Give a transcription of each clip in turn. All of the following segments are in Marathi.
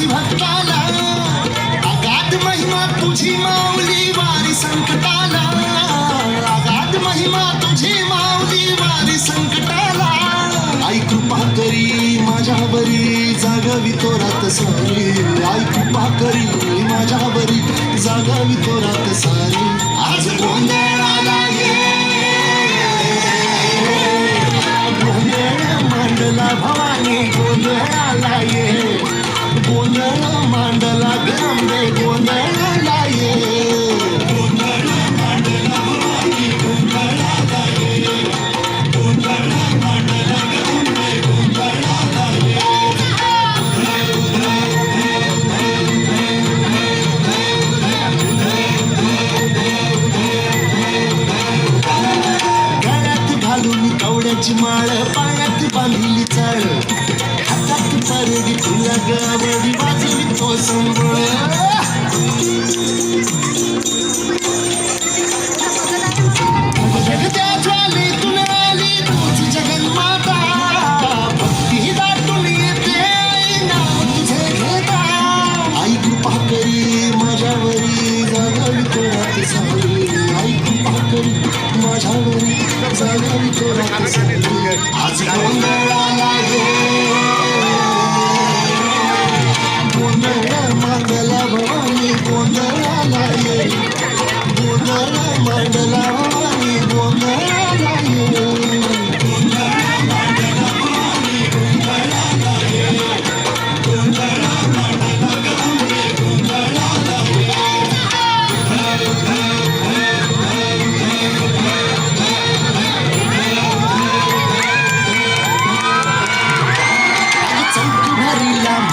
भक्ताला अगाध महिमा तुझी माऊली वारी संकटाला, अगाध महिमा तुझी माऊली वारी संकटाला. आई कृपा करी माझ्यावरी जागावी तोरात सारी, आई कृपा करी माझ्यावरी जागावी तोरात सारी. आज गोंधळाला ये गोंधळ मांडला भवानी, गोंधळाला ये गोंधळ मांडला गंगे, गोंधळाला ये गोंधळ मांडला भवानी, गोंधळाला ये गोंधळ मांडला गंगे, गोंधळाला ये. गळ्यात घालून कवड्याची माळ, पायात बांधली चाळ, हातात परडी तुला गावडी वाजवी तो संबळ. जगत्या ज्वालीतून आली तूच जगन्माता, भक्ती दाटून येते नाव तुझे घेता. आई कृपा करी माझ्यावरी जागावी तोरात सारी, आई कृपा करी माझ्यावरी जागावी तोरात सारी. आज गोंधळाला गोंधळ मांडला भवानी, गोंधळाला ये गोंधळ मांडला भवानी, गोंधळाला ये गोंधळ मांडला भवानी, गोंधळाला ये गोंधळ मांडला गंगे, गोंधळाला ये.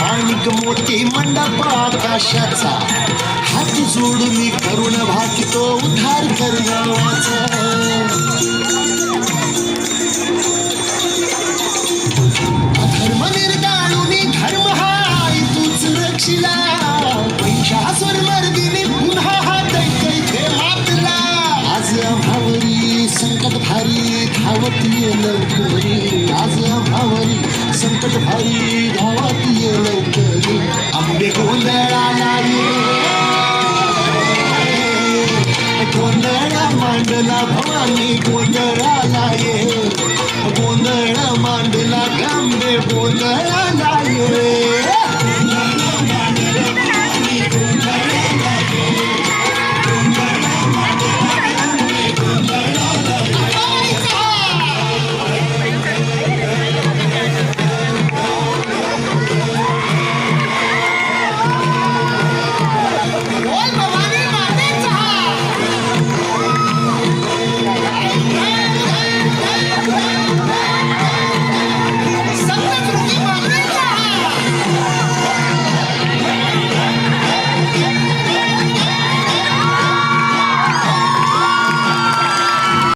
माणिक मोठी मंडप आकाशाचा, हात जोडून करुण भाकितो उद्धार कर गावाचा. धर्म निर्दाळून धर्म हाय तूच रक्षिला, महिषासुर मर्दिनी पुन्हा हा दैत्य मातला. आज आम्हावरी संकट भारी धावत ये लवकरी, आज आम्हावरी संकट भारी धावत ये लवकरी. आंबे गोंधळाला ये गोंधळ मांडला भवानी, गोंधळाला ये गोंधळ मांडला गांबे, गोंधळाला ये.